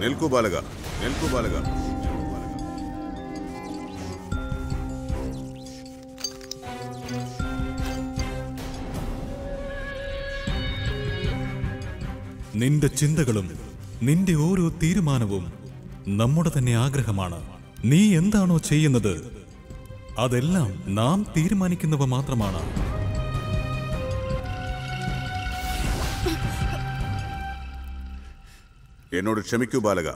നിൽക്കൂ ബാലക, നിൽക്കൂ ബാലക. നിന്റെ ചിന്തകളും നിന്റെ ഓരോ തീരുമാനവും നമ്മുടെ തന്നെ ആഗ്രഹമാണ്. നീ എന്താണോ ചെയ്യുന്നത് അതെല്ലാം നാം തീരുമാനിക്കുന്നവ മാത്രമാണ്. എന്നോട് ക്ഷമിക്കൂ ബാലക.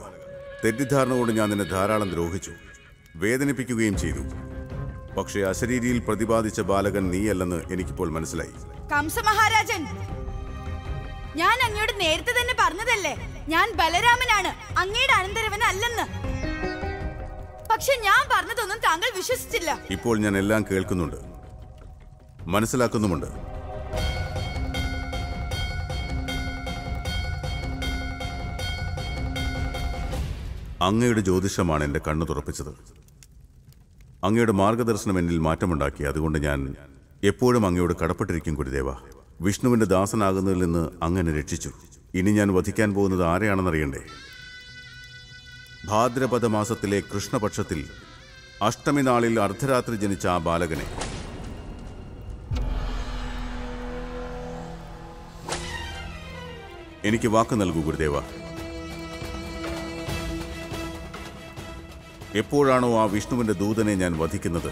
തെറ്റിദ്ധാരണ കൊണ്ട് ഞാൻ നിന്നെ ധാരാളം ദ്രോഹിച്ചു, വേദനിപ്പിക്കുകയും ചെയ്തു. പക്ഷേ അശരീരിയിൽ പ്രതിപാദിച്ച ബാലകൻ നീയല്ലെന്ന് എനിക്കിപ്പോൾ മനസ്സിലായി. കംസ മഹാരാജൻ, ഞാൻ അങ്ങയോട് നേരത്തെ തന്നെ പറഞ്ഞതല്ലേ, ഞാൻ ബലരാമനാണ്, അങ്ങയുടെ അനന്തരവൻ അല്ലെന്ന്. പക്ഷെ ഞാൻ പറഞ്ഞതൊന്നും താങ്കൾ വിശ്വസിച്ചില്ല. ഇപ്പോൾ ഞാൻ എല്ലാം കേൾക്കുന്നുണ്ട്, മനസ്സിലാക്കുന്നുമുണ്ട്. അങ്ങയുടെ ജ്യോതിഷമാണ് എന്റെ കണ്ണു തുറപ്പിച്ചത്. അങ്ങയുടെ മാർഗദർശനം എന്നിൽ മാറ്റമുണ്ടാക്കി. അതുകൊണ്ട് ഞാൻ എപ്പോഴും അങ്ങയോട് കടപ്പെട്ടിരിക്കും ഗുരുദേവ. വിഷ്ണുവിന്റെ ദാസനാകുന്നതിൽ നിന്ന് അങ്ങനെ രക്ഷിച്ചു. ഇനി ഞാൻ വധിക്കാൻ പോകുന്നത് ആരെയാണെന്നറിയണ്ടേ? ഭാദ്രപദ മാസത്തിലെ കൃഷ്ണപക്ഷത്തിൽ അഷ്ടമി നാളിൽ അർദ്ധരാത്രി ജനിച്ച ആ ബാലകനെ. എനിക്ക് വാക്ക് നൽകൂ ഗുരുദേവ. എപ്പോഴാണോ ആ വിഷ്ണുവിന്റെ ദൂതനെ ഞാൻ വധിക്കുന്നത്,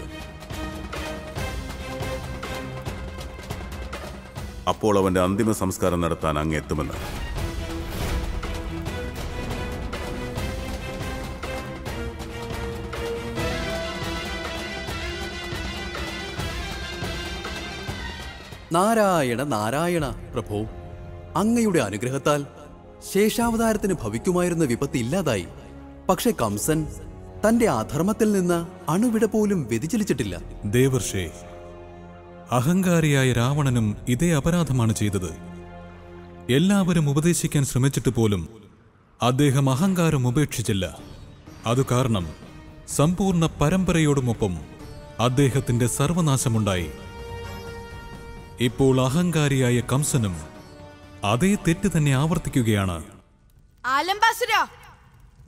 അപ്പോൾ അവന്റെ അന്തിമ സംസ്കാരം നടത്താൻ അങ്ങ് എത്തുമെന്ന്. നാരായണ നാരായണ പ്രഭോ, അങ്ങയുടെ അനുഗ്രഹത്താൽ ശേഷാവതാരത്തിന് ഭവിക്കുമായിരുന്ന വിപത്ത് ഇല്ലാതായി. പക്ഷെ കംസൻ തന്റെ അധർമ്മത്തിൽ നിന്ന് അണുവിട പോലും വ്യതിചലിച്ചിട്ടില്ല. ദേവർഷേ, അഹങ്കാരിയായ രാവണനും ഇതേ അപരാധമാണ് ചെയ്തത്. എല്ലാവരും ഉപദേശിക്കാൻ ശ്രമിച്ചിട്ട് പോലും അദ്ദേഹം അഹങ്കാരം ഉപേക്ഷിച്ചില്ല. അതു കാരണം സമ്പൂർണ്ണ പരമ്പരയോടുമൊപ്പം അദ്ദേഹത്തിന്റെ സർവനാശമുണ്ടായി. ഇപ്പോൾ അഹങ്കാരിയായ കംസനും അതേ തെറ്റ് തന്നെ ആവർത്തിക്കുകയാണ്. ആലംബാസുര,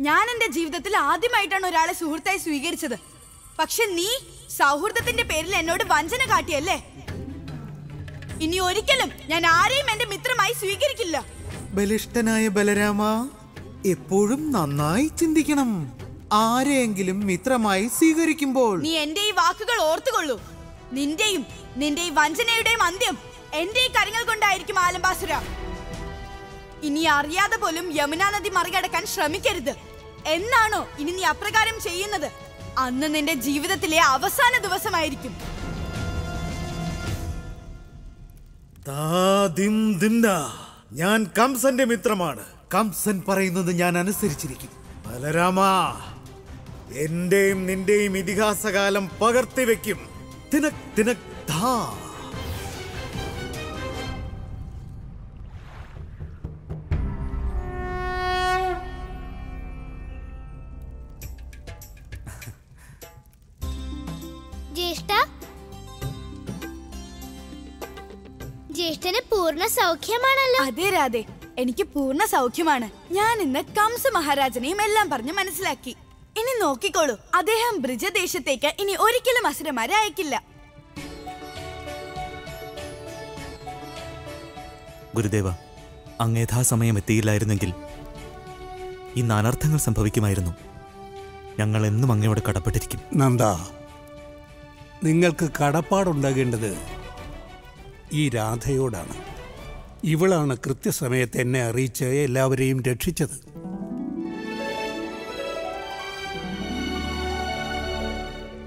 ഞാൻ എന്റെ ജീവിതത്തിൽ ആദ്യമായിട്ടാണ് ഒരാളെ സുഹൃത്തായി സ്വീകരിച്ചത്. പക്ഷെ നീ സൗഹൃദത്തിന്റെ പേരിൽ എന്നോട് വഞ്ചന കാട്ടിയല്ലേ. ഇനി ഒരിക്കലും ഞാൻ ആരെയും എന്റെ മിത്രമായി സ്വീകരിക്കില്ല. ബലിഷ്ഠനായ ബലരാമ, എപ്പോഴും നന്നായി ചിന്തിക്കണം. ആരെയെങ്കിലും മിത്രമായി സ്വീകരിക്കുമ്പോൾ നീ എന്റെ ഈ വാക്കുകൾ ഓർത്തുകൊള്ളൂ. നിന്റെ ഈ വഞ്ചനയുടെയും അന്ത്യം എന്റെ ഈ കരങ്ങൾ കൊണ്ടായിരിക്കും ആലംബാസുര. ഇനി അറിയാതെ പോലും യമുനാ നദി മറികടക്കാൻ ശ്രമിക്കരുത്. എന്നാണോ ഇനി നീ അപ്രകാരം ചെയ്യുന്നത്, അന്ന് നിന്റെ ജീവിതത്തിലെ അവസാന ദിവസമായിരിക്കും. ഞാൻ കംസന്റെ മിത്രമാണ്. കംസൻ പറയുന്നത് ഞാൻ അനുസരിച്ചിരിക്കും. ബലരാമ, എന്റെയും നിന്റെയും ഇതിഹാസകാലം പകർത്തിവെക്കും. തിനക് തിനക് ധാ. ജ്യേഷ്ഠന് പൂർണ്ണ സൗഖ്യമാണല്ലോ. അതെ രാധേ, എനിക്ക് പൂർണ്ണ സൗഖ്യമാണ്. ഞാൻ ഇന്ന് കംസ മഹാരാജനെയും എല്ലാം പറഞ്ഞ് മനസ്സിലാക്കി. ഇനി നോക്കിക്കോളൂ, അദ്ദേഹം ബ്രിജദേശത്തേക്ക് ഇനി ഒരിക്കലും അസുരന്മാരെ അയക്കില്ല. ഗുരുദേവ, അങ്ങ് യഥാസമയം എത്തിയില്ലായിരുന്നെങ്കിൽ ഇന്ന് അനർത്ഥങ്ങൾ സംഭവിക്കുമായിരുന്നു. ഞങ്ങൾ എന്നും അങ്ങയോട് കടപ്പെട്ടിരിക്കും. നന്ദ, നിങ്ങൾക്ക് കടപ്പാടുണ്ടാകേണ്ടത് ഈ രാധയോടാണ്. ഇവളാണ് കൃത്യസമയത്ത് എന്നെ അറിയിച്ച് എല്ലാവരെയും രക്ഷിച്ചത്.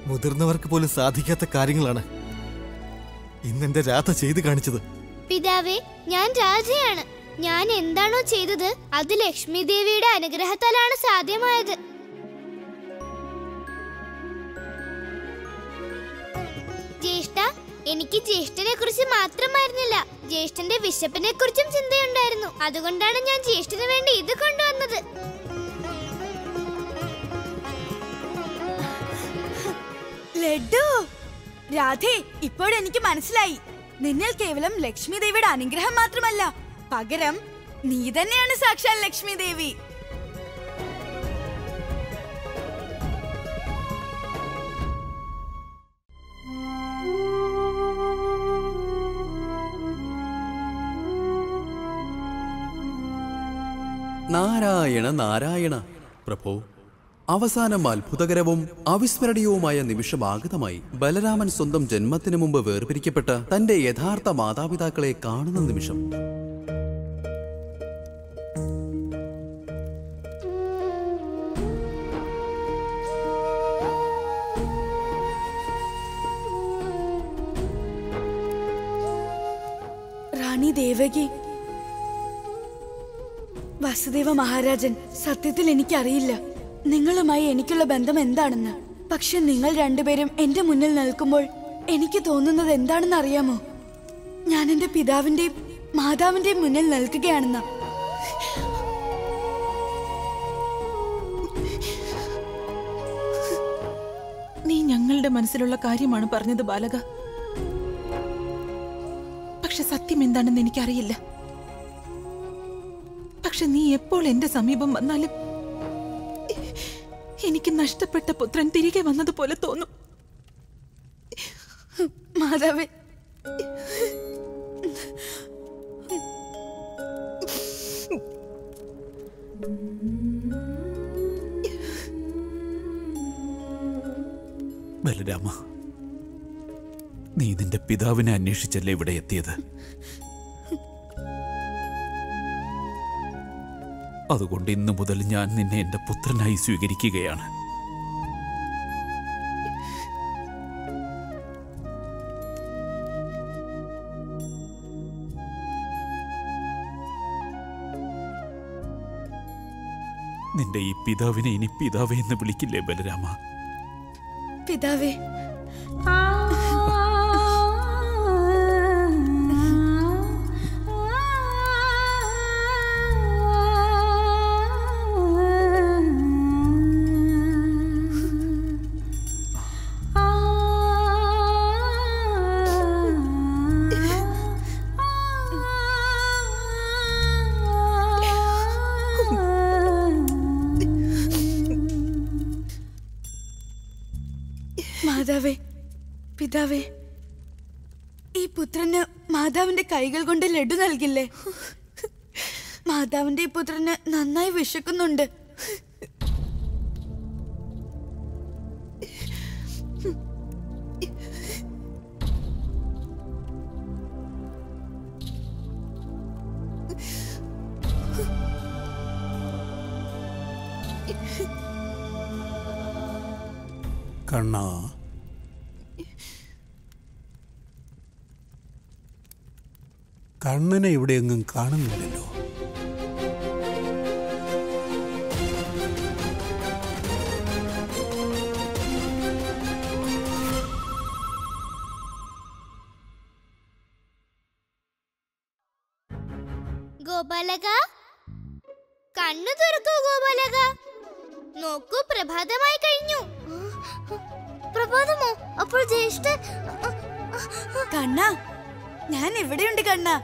മുതിർന്നവർക്ക് പോലും സാധിക്കാത്ത കാര്യങ്ങളാണ് ഇന്നെന്റെ രാധ ചെയ്തു കാണിച്ചത്. പിതാവേ, ഞാൻ രാധയാണ്. ഞാൻ എന്താണോ ചെയ്തത് അത് ലക്ഷ്മി ദേവിയുടെ അനുഗ്രഹത്താലാണ് സാധ്യമായത്. ജ്യേഷ്ഠ, എനിക്ക് ജ്യേഷ്ഠനെ കുറിച്ച് മാത്രമായിരുന്നില്ല, ജ്യേഷ്ഠന്റെ വിശപ്പിനെ കുറിച്ചും ചിന്തയുണ്ടായിരുന്നു. അതുകൊണ്ടാണ് ഞാൻ ജ്യേഷ്ഠന് വേണ്ടി ഇത് കൊണ്ടുവന്നത്. ലഡ്ഡു. രാധേ, ഇപ്പോഴെനിക്ക് മനസ്സിലായി, നിന്നിൽ കേവലം ലക്ഷ്മി ദേവിയുടെ അനുഗ്രഹം മാത്രമല്ല, പകരം നീ തന്നെയാണ് സാക്ഷാൽ ലക്ഷ്മി ദേവി. നാരായണ നാരായണ. പ്രഭോ, അവസാനം അത്ഭുതകരവും അവിസ്മരണീയവുമായ നിമിഷം ആഗതമായി. ബലരാമൻ സ്വന്തം ജന്മത്തിനു മുമ്പ് വേർപിരിക്കപ്പെട്ട തന്റെ യഥാർത്ഥ മാതാപിതാക്കളെ കാണുന്ന നിമിഷം. റാണി ദേവകി, വസുദേവ മഹാരാജൻ, സത്യത്തിൽ എനിക്കറിയില്ല നിങ്ങളുമായി എനിക്കുള്ള ബന്ധം എന്താണെന്ന്. പക്ഷെ നിങ്ങൾ രണ്ടുപേരും എന്റെ മുന്നിൽ നിൽക്കുമ്പോൾ എനിക്ക് തോന്നുന്നത് എന്താണെന്ന് അറിയാമോ? ഞാൻ എന്റെ പിതാവിന്റെയും മാതാവിന്റെയും മുന്നിൽ നിൽക്കുകയാണെന്ന്. നീ ഞങ്ങളുടെ മനസ്സിലുള്ള കാര്യമാണ് പറഞ്ഞത് ബാലക. പക്ഷെ സത്യം എന്താണെന്ന് എനിക്കറിയില്ല. പക്ഷെ നീ എപ്പോൾ എന്റെ സമീപം വന്നാലും എനിക്ക് നഷ്ടപ്പെട്ട പുത്രൻ തിരികെ വന്നതുപോലെ തോന്നും. മാതാവേ, ബലരാമ, നീ നിന്റെ പിതാവിനെ അന്വേഷിച്ചല്ലേ ഇവിടെ എത്തിയത്? അതുകൊണ്ട് ഇന്നു മുതൽ ഞാൻ നിന്നെ എന്റെ പുത്രനായി സ്വീകരിക്കുകയാണ്. നിന്റെ ഈ പിതാവിനെ ഇനി പിതാവേ എന്ന് വിളിക്കില്ലേ ബലരാമ? പിതാവേ. മാതാവേ, പിതാവേ, ഈ പുത്രന് മാതാവിന്റെ കൈകൾ കൊണ്ട് ലഡു നൽകില്ലേ? മാതാവിന്റെ ഈ പുത്രന് നന്നായി വിശക്കുന്നുണ്ട്. കണ്ണാ, കണ്ണനെ എവിടെയെങ്ങും കാണുന്നില്ലല്ലോ. ഗോപാലക, കണ്ണു തുറക്കൂ ഗോപാലക. നോക്കൂ, പ്രഭാതമായി കഴിഞ്ഞു. പ്രഭാതമോ? അപ്പോൾ ജ്യേഷ്ഠൻ. കണ്ണാ, ഞാൻ എവിടെയുണ്ട് കണ്ണാ?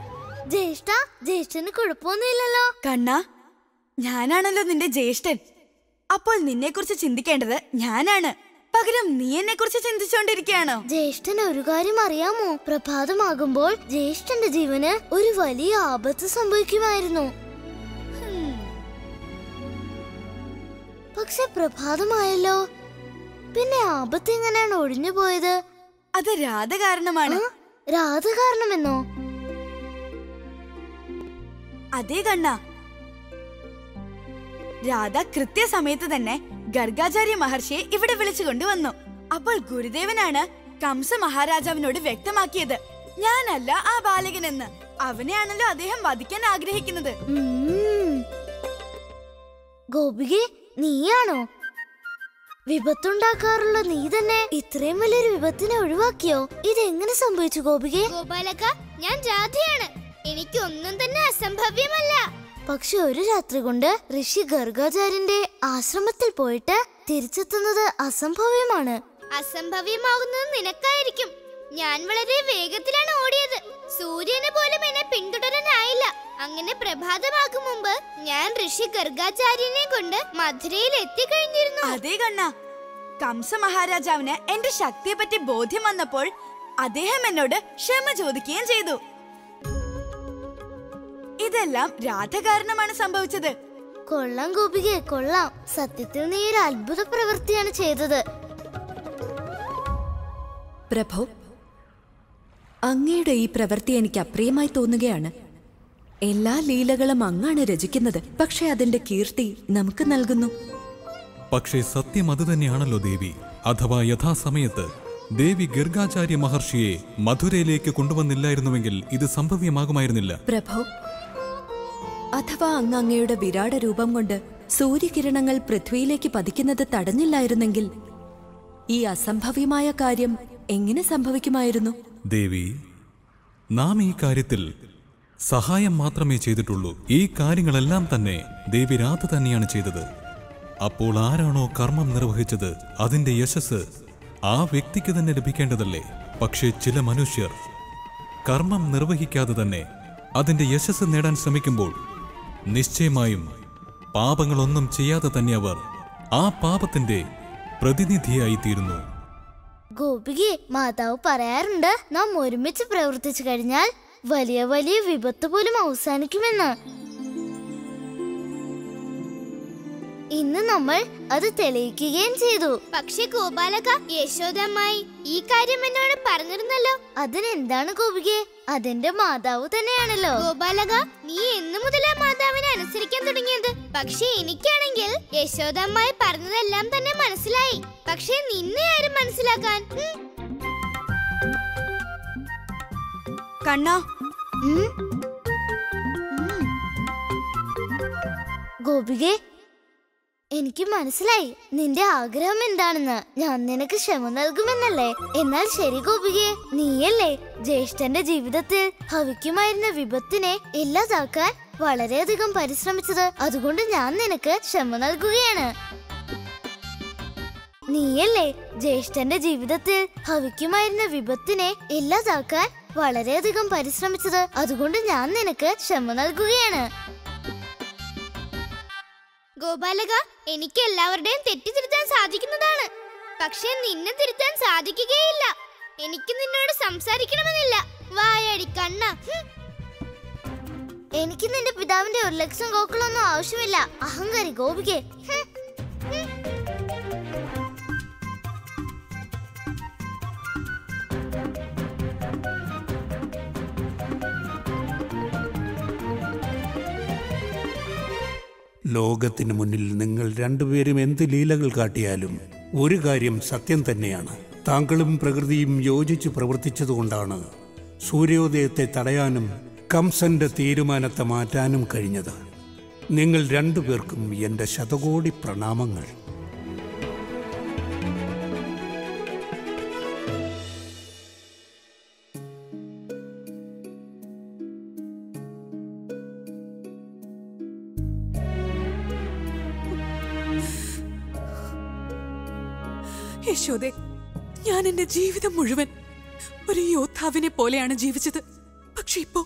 ജ്യേഷ്ഠന് കുഴപ്പമൊന്നുമില്ലല്ലോ. കണ്ണാ, ഞാനാണല്ലോ നിന്റെ ജ്യേഷ്ഠൻ. അപ്പോൾ നിന്നെ കുറിച്ച് ചിന്തിക്കേണ്ടത് ഞാനാണ്. പകരം നീ എന്നെ കുറിച്ച് ചിന്തിച്ചുകൊണ്ടിരിക്കുകയാണോ? ജ്യേഷ്ഠന് ഒരു കാര്യം അറിയാമോ? പ്രഭാതമാകുമ്പോൾ ജ്യേഷ്ഠന്റെ ജീവന് ഒരു വലിയ ആപത്ത് സംഭവിക്കുമായിരുന്നു. പക്ഷെ പ്രഭാതമായല്ലോ. പിന്നെ ആപത്ത് എങ്ങനെയാണ് ഒഴിഞ്ഞു പോയത്? അത് രാധ കാരണമാണ്. രാധ കാരണമെന്നോ? അതേ കണ്ണാ, രാധ കൃത്യസമയത്ത് തന്നെ ഗർഗാചാര്യ മഹർഷിയെ ഇവിടെ വിളിച്ചു കൊണ്ടുവന്നു. അപ്പോൾ ഗുരുദേവനാണ് കംസ മഹാരാജാവിനോട് വ്യക്തമാക്കിയത് ഞാനല്ല ആ ബാലകനെന്ന്. അവനെയാണല്ലോ അദ്ദേഹം വധിക്കാൻ ആഗ്രഹിക്കുന്നത്. ഗോപികെ, നീയാണോ വിപത്തുണ്ടാക്കാറുള്ള? നീ തന്നെ ഇത്രയും വലിയൊരു വിപത്തിനെ ഒഴിവാക്കിയോ? ഇതെങ്ങനെ സംഭവിച്ചു ഗോപികെ? ഗോപാലക, ഞാൻ രാധയാണ്. എനിക്ക് ഒന്നും തന്നെ അസംഭവ്യമല്ല. പക്ഷെ ഒരു രാത്രി കൊണ്ട് ഋഷി ഗർഗാചാര്യന്റെ ആശ്രമത്തിൽ പോയിട്ട് തിരിച്ചെത്തുന്നത് അസംഭവ്യമാണ്. അസംഭവ്യമാകുന്നത് നിനക്കായിരിക്കും. ഞാൻ വളരെ വേഗത്തിലാണ് ഓടിയത്. സൂര്യന് പോലും എന്നെ പിന്തുടരാനായില്ല. അങ്ങനെ പ്രഭാതമാകും മുമ്പ് ഞാൻ ഋഷി ഗർഗാചാര്യനെ കൊണ്ട് മധുരയിൽ എത്തിക്കഴിഞ്ഞിരുന്നു. അതേ കണ്ണാ, കംസ മഹാരാജാവിന് എന്റെ ശക്തിയെ പറ്റി ബോധ്യം വന്നപ്പോൾ അദ്ദേഹം എന്നോട് ക്ഷമ ചോദിക്കുകയും ചെയ്തു. ഇതെല്ലാം രാധ കാരണമാണ് സംഭവിച്ചത്. കൊള്ളാം ഗോപികെ, കൊള്ളാം. സത്യത്തിൽ നീ ഒരു അത്ഭുത പ്രവൃത്തിയാണ് ചെയ്തത്. പ്രഭു, അങ്ങയുടെ ഈ പ്രവൃത്തി എനിക്ക് അപ്രിയമായി തോന്നുകയാണ്. എല്ലാ ലീലകളും അങ്ങാണ് രചിക്കുന്നത്, പക്ഷെ അതിന്റെ കീർത്തി നമുക്ക് നൽകുന്നു. പക്ഷേ സത്യം അതുതന്നെയാണല്ലോ ദേവി. അഥവാ യഥാസമയത്ത് ദേവി ഗർഗാചാര്യ മഹർഷിയെ മധുരയിലേക്ക് കൊണ്ടുവന്നില്ലായിരുന്നുവെങ്കിൽ ഇത് സംഭവ്യമാകുമായിരുന്നില്ല. പ്രഭു, അഥവാ അങ്ങ് അങ്ങയുടെ വിരാട രൂപം കൊണ്ട് സൂര്യകിരണങ്ങൾ പൃഥ്വിയിലേക്ക് പതിക്കുന്നത് തടഞ്ഞില്ലായിരുന്നെങ്കിൽ ഈ അസംഭവ്യമായ കാര്യം എങ്ങനെ സംഭവിക്കുമായിരുന്നു? ദേവി, നാം ഈ കാര്യത്തിൽ സഹായം മാത്രമേ ചെയ്തിട്ടുള്ളൂ. ഈ കാര്യങ്ങളെല്ലാം തന്നെ ദേവി രാധ തന്നെയാണ് ചെയ്തത്. അപ്പോൾ ആരാണോ കർമ്മം നിർവഹിച്ചത് അതിന്റെ യശസ് ആ വ്യക്തിക്ക് തന്നെ ലഭിക്കേണ്ടതല്ലേ? പക്ഷേ ചില മനുഷ്യർ കർമ്മം നിർവഹിക്കാതെ തന്നെ അതിന്റെ യശസ് നേടാൻ ശ്രമിക്കുമ്പോൾ നിശ്ചയമായും പാപങ്ങളൊന്നും ചെയ്യാതെ തന്നെ അവർ ആ പാപത്തിന്റെ പ്രതിനിധിയായി തീരുന്നു. ഗോപികെ, മാതാവ് പറയാറുണ്ട് നാം ഒരുമിച്ച് പ്രവർത്തിച്ചു കഴിഞ്ഞാൽ വലിയ വലിയ വിപത്ത് പോലും അവസാനിക്കുമെന്ന്. ഇന്ന് നമ്മൾ അത് തെളിയിക്കുകയും ചെയ്തു. പക്ഷെ ഗോപാലക, യശോദമ്മായി ഈ കാര്യം എന്നോട് പറഞ്ഞിരുന്നല്ലോ. അതിനെന്താണ് ഗോപികെ? അതെന്റെ മാതാവ് തന്നെയാണല്ലോ. ഗോപാലക, നീ എന്നു മുതലാ മാതാവിനെ അനുസരിക്കാൻ തുടങ്ങിയത്? പക്ഷെ എനിക്കാണെങ്കിൽ യശോദമ്മായി പറഞ്ഞതെല്ലാം തന്നെ മനസ്സിലായി. പക്ഷെ നിന്നെ ആരും മനസ്സിലാക്കാൻ? കണ്ണാ, ഗോപികെ, എനിക്ക് മനസ്സിലായി നിന്റെ ആഗ്രഹം എന്താണെന്ന്. ഞാൻ നിനക്ക് ക്ഷമ നൽകുമെന്നല്ലേ? എന്നാൽ ശരി ഗോപികെ, നീയല്ലേ ജ്യേഷ്ഠന്റെ ജീവിതത്തിൽ ഭവിക്കുമായിരുന്ന വിപത്തിനെ ഇല്ലാതാക്കാൻ വളരെയധികം പരിശ്രമിച്ചത്. അതുകൊണ്ട് ഞാൻ നിനക്ക് ക്ഷമ നൽകുകയാണ്. നീയല്ലേ ജ്യേഷ്ഠന്റെ ജീവിതത്തിൽ ഭവിക്കുമായിരുന്ന വിപത്തിനെ ഇല്ലാതാക്കാൻ വളരെയധികം പരിശ്രമിച്ചത്. അതുകൊണ്ട് ഞാൻ നിനക്ക് ക്ഷമ നൽകുകയാണ്. ഗോപാലക, എനിക്ക് എല്ലാവരുടെയും തെറ്റ് തിരുത്താൻ സാധിക്കുന്നതാണ്. പക്ഷെ നിന്നെ തിരുത്താൻ സാധിക്കുകയില്ല. എനിക്ക് നിന്നോട് സംസാരിക്കണമെന്നില്ല. വായാടി കണ്ണ. എനിക്ക് നിന്റെ പിതാവിന്റെ 1,00,000 ഗോക്കളൊന്നും ആവശ്യമില്ല. അഹങ്കാരി ഗോപികെ. ലോകത്തിന് മുന്നിൽ നിങ്ങൾ രണ്ടുപേരും എന്ത് ലീലകൾ കാട്ടിയാലും ഒരു കാര്യം സത്യം തന്നെയാണ്. താങ്കളും പ്രകൃതിയും യോജിച്ച് പ്രവർത്തിച്ചതുകൊണ്ടാണ് സൂര്യോദയത്തെ തടയാനും കംസന്റെ തീരുമാനത്തെ മാറ്റാനും കഴിഞ്ഞത്. നിങ്ങൾ രണ്ടുപേർക്കും എൻ്റെ ശതകോടി പ്രണാമങ്ങൾ. യശോദേ, ഞാൻ എന്റെ ജീവിതം മുഴുവൻ ഒരു യോദ്ധാവിനെ പോലെയാണ് ജീവിച്ചത്. പക്ഷെ ഇപ്പോ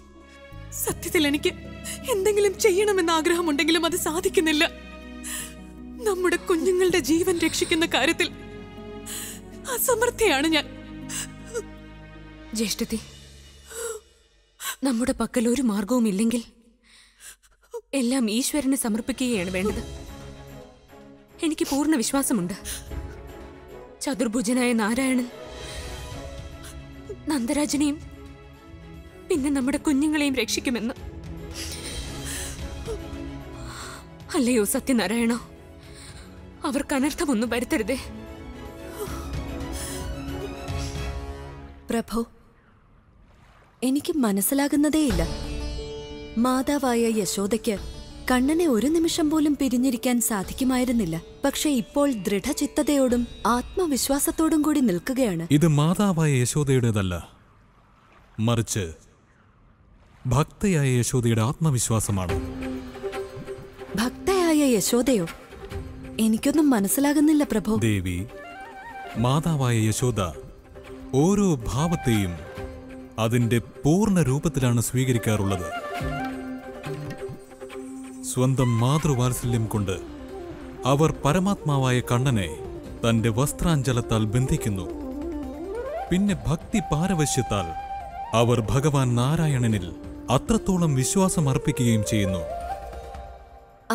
സത്യത്തിൽ എനിക്ക് എന്തെങ്കിലും ചെയ്യണമെന്ന ആഗ്രഹമുണ്ടെങ്കിലും അത് സാധിക്കുന്നില്ല. നമ്മുടെ കുഞ്ഞുങ്ങളുടെ ജീവൻ രക്ഷിക്കുന്ന കാര്യത്തിൽ അസമർത്ഥയാണ് ഞാൻ. ജ്യേഷ്ഠത്തി, നമ്മുടെ പക്കൽ ഒരു മാർഗവും ഇല്ലെങ്കിൽ എല്ലാം ഈശ്വരന് സമർപ്പിക്കുകയാണ് വേണ്ടത്. എനിക്ക് പൂർണ്ണ വിശ്വാസമുണ്ട് ചതുർഭുജനായ നാരായണൻ നന്ദരാജനെയും പിന്നെ നമ്മുടെ കുഞ്ഞുങ്ങളെയും രക്ഷിക്കുമെന്ന്. അല്ലയോ സത്യനാരായണ, അവർക്ക് അനർത്ഥമൊന്നും വരുത്തരുതേ. പ്രഭു, എനിക്ക് മനസ്സിലാകുന്നതേയില്ല. മാതാവായ യശോദയ്ക്ക് കണ്ണനെ ഒരു നിമിഷം പോലും പിരിഞ്ഞിരിക്കാൻ സാധിക്കുമായിരുന്നില്ല. പക്ഷെ ഇപ്പോൾ ദൃഢചിത്തതയോടും ആത്മവിശ്വാസത്തോടും കൂടി നിൽക്കുകയാണ്. ഇത് മാതാവായ യശോദയുടേതല്ല, മറിച്ച് ഭക്തയായ യശോദയുടെ ആത്മവിശ്വാസമാണ്. ഭക്തയായ യശോദയോ? എനിക്കൊന്നും മനസ്സിലാകുന്നില്ല പ്രഭു. ദേവി, മാതാവായ യശോദ ഓരോ ഭാവത്തെയും അതിന്റെ പൂർണ്ണ രൂപത്തിലാണ് സ്വീകരിക്കാറുള്ളത്. സ്വന്തം മാതൃവാത്സല്യം കൊണ്ട് അവർ പരമാത്മാവായ കണ്ണനെ തന്റെ വസ്ത്രാഞ്ചലത്താൽ ബന്ധിക്കുന്നു. പിന്നെ ഭക്തി പാരവശ്യത്താൽ അവർ ഭഗവാൻ നാരായണനിൽ അത്രത്തോളം വിശ്വാസം അർപ്പിക്കുകയും ചെയ്യുന്നു.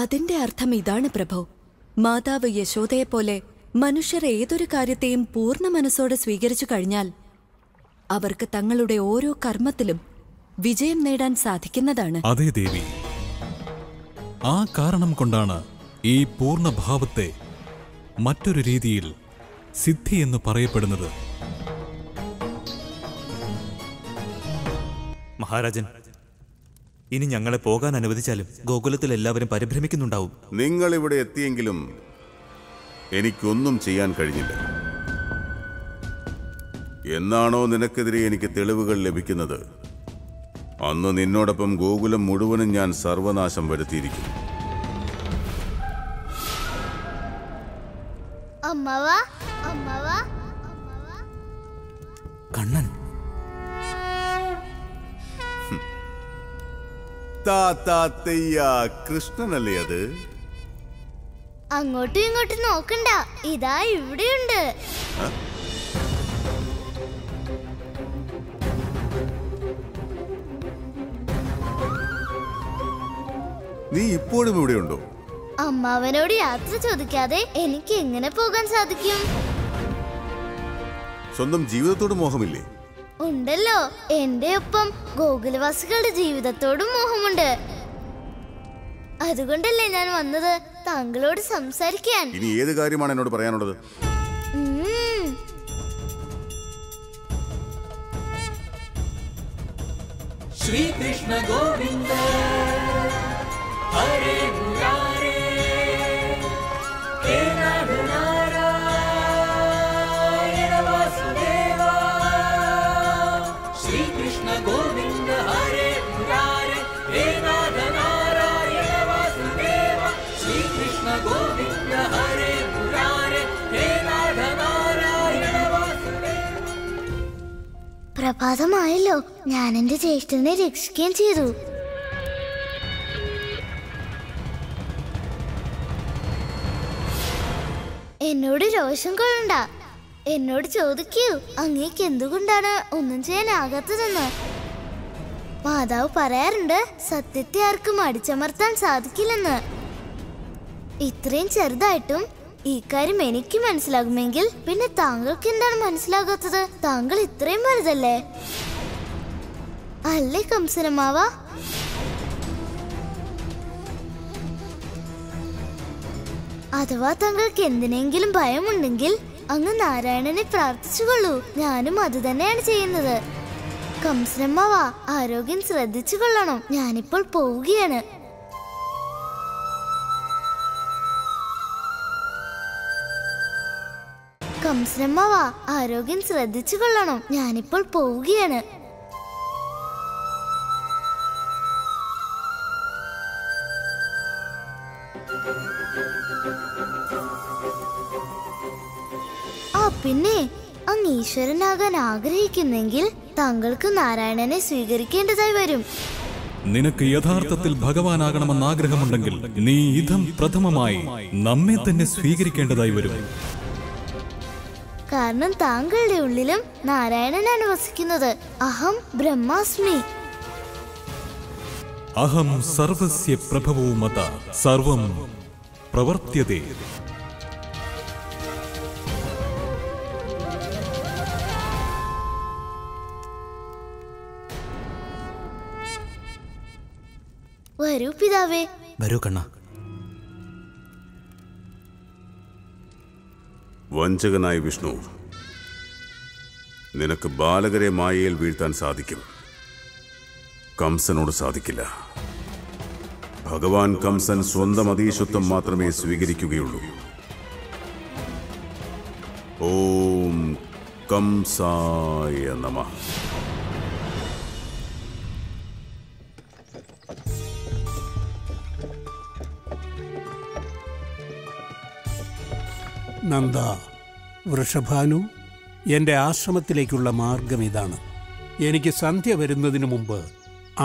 അതിന്റെ അർത്ഥം ഇതാണ് പ്രഭു. മാതാവ് യശോദയെപ്പോലെ മനുഷ്യർ ഏതൊരു കാര്യത്തെയും പൂർണ്ണ മനസ്സോടെ സ്വീകരിച്ചു കഴിഞ്ഞാൽ അവർക്ക് തങ്ങളുടെ ഓരോ കർമ്മത്തിലും വിജയം നേടാൻ സാധിക്കുന്നതാണ്. അതേ ദേവി, ആ കാരണം കൊണ്ടാണ് ഈ പൂർണ്ണഭാവത്തെ മറ്റൊരു രീതിയിൽ സിദ്ധി എന്ന് പറയപ്പെടുന്നത്. മഹാരാജൻ, ഇനി ഞങ്ങളെ പോകാൻ അനുവദിച്ചാലും ഗോകുലത്തിൽ എല്ലാവരും പരിഭ്രമിക്കുന്നുണ്ടാവും. നിങ്ങൾ ഇവിടെ എത്തിയെങ്കിലും എനിക്കൊന്നും ചെയ്യാൻ കഴിഞ്ഞില്ല. എന്നാണോ നിനക്കെതിരെ എനിക്ക് തെളിവുകൾ ലഭിക്കുന്നത്, അന്ന് നിന്നോടൊപ്പം ഗോകുലം മുഴുവനും ഞാൻ സർവനാശം വരുത്തിയിരിക്കും. കണ്ണൻ, കൃഷ്ണനല്ലേ അത്? അങ്ങോട്ടും ഇങ്ങോട്ടും നോക്കണ്ട, ഇതാ ഇവിടെയുണ്ട്. നീ ഇപ്പോഴും ഇവിടെയുണ്ടോ? അമ്മാവനോട് യാത്ര ചോദിക്കാതെ എനിക്ക് എങ്ങനെ പോകാൻ സാധിക്കും? സ്വന്തം ജീവിതത്തോട് മോഹമില്ലേ? ഉണ്ടല്ലോ, എന്റെ ഒപ്പം ഗോകുലവാസികളുടെ ജീവിതത്തോടും മോഹമുണ്ട്. അതുകൊണ്ടല്ലേ ഞാൻ വന്നത്, താങ്കളോട് സംസാരിക്കാൻ. ഇനി ഏത് കാര്യമാണ് എന്നോട് പറയാനുള്ളത്? ശ്രീകൃഷ്ണ ഗോവിന്ദ ഹരേ മുരാരേ ഹേ നാരായണ വാസുദേവ. ശ്രീകൃഷ്ണ ഗോവിന്ദ ഹരേ മുരാരേ ഹേ നാരായണ വാസുദേവ. ശ്രീകൃഷ്ണ ഗോവിന്ദ ഹരേ മുരാരേ ഹേ നാരായണ വാസുദേവ. പ്രഭാതമായല്ലോ, ഞാൻ എന്റെ ജ്യേഷ്ഠനെ രക്ഷിക്കുകയും ചെയ്തു. എന്നോട് രോഷം കൊള്ളണ്ട, എന്നോട് ചോദിക്കൂ, അങ്ങേക്ക് എന്തുകൊണ്ടാണ് ഒന്നും ചെയ്യാനാകാത്തതെന്ന്. മാതാവ് പറയാറുണ്ട്, സത്യത്തെ ആർക്കും അടിച്ചമർത്താൻ സാധിക്കില്ലെന്ന്. ഇത്രയും ചെറുതായിട്ടും ഈ കാര്യം എനിക്ക് മനസ്സിലാകുമെങ്കിൽ പിന്നെ താങ്കൾക്ക് എന്താണ് മനസ്സിലാകാത്തത്? താങ്കൾ ഇത്രയും വലുതല്ലേ അല്ലേ കംസനമാവ? അഥവാ താങ്കൾക്ക് എന്തിനെങ്കിലും ഭയമുണ്ടെങ്കിൽ അങ്ങ് നാരായണനെ പ്രാർത്ഥിച്ചുകൊള്ളൂ. ഞാനും അത് തന്നെയാണ് ചെയ്യുന്നത്. കംസനമ്മാവ, ആരോഗ്യം ശ്രദ്ധിച്ചു കൊള്ളണം. ഞാനിപ്പോൾ പോവുകയാണ്. കംസനമ്മാവ, ആരോഗ്യം ശ്രദ്ധിച്ചു കൊള്ളണം. ഞാനിപ്പോൾ പോവുകയാണ്. പിന്നെ അങ്ങ് ഈശ്വരനാകാൻ ആഗ്രഹിക്കുന്നെങ്കിൽ താങ്കൾക്ക് നാരായണനെ സ്വീകരിക്കേണ്ടതായി വരും. നിനക്ക് യഥാർത്ഥത്തിൽ ഭഗവാനാകണമെന്ന് ആഗ്രഹമുണ്ടെങ്കിൽ നീ ഇതം പ്രഥമമായി നമ്മെ തന്നെ സ്വീകരിക്കേണ്ടതായി വരും. കാരണം താങ്കളുടെ ഉള്ളിലും നാരായണനാണ് വസിക്കുന്നത്. അഹം ബ്രഹ്മാസ്മി. അഹം സർവസ്യ പ്രഭവോ മത സർവം പ്രവർത്യതേ. വരൂ പിതാവേ. വരൂ കണ്ണ. വഞ്ചകനായ വിഷ്ണു, നിനക്ക് ബാലകരെ മായയിൽ വീഴ്ത്താൻ സാധിക്കും, കംസനോട് സാധിക്കില്ല. ഭഗവാൻ കംസൻ സ്വന്തം അതീശത്വം മാത്രമേ സ്വീകരിക്കുകയുള്ളൂ. ഓം കംസായ നമഃ. നന്ദ, വൃഷഭാനു, എൻ്റെ ആശ്രമത്തിലേക്കുള്ള മാർഗം ഇതാണ്. എനിക്ക് സന്ധ്യ വരുന്നതിന് മുമ്പ്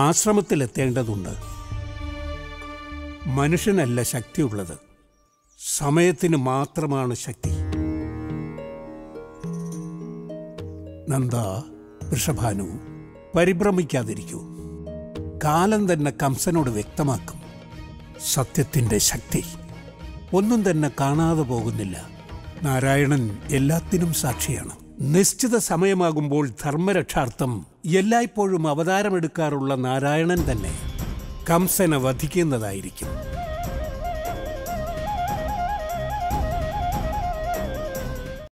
ആശ്രമത്തിലെത്തേണ്ടതുണ്ട്. മനുഷ്യനല്ല ശക്തിയുള്ളത്, സമയത്തിന് മാത്രമാണ് ശക്തി. നന്ദ, വൃഷഭാനു, പരിഭ്രമിക്കാതിരിക്കൂ. കാലം തന്നെ കംസനോട് വ്യക്തമാക്കും. സത്യത്തിന്റെ ശക്തി. ഒന്നും തന്നെ കാണാതെ പോകുന്നില്ല. നാരായണൻ എല്ലാത്തിനും സാക്ഷിയാണ്. നിശ്ചിത സമയമാകുമ്പോൾ ധർമ്മരക്ഷാർത്ഥം എല്ലായ്പ്പോഴും അവതാരമെടുക്കാറുള്ള നാരായണൻ തന്നെ കംസനെ വധിക്കുന്നതായിരിക്കും.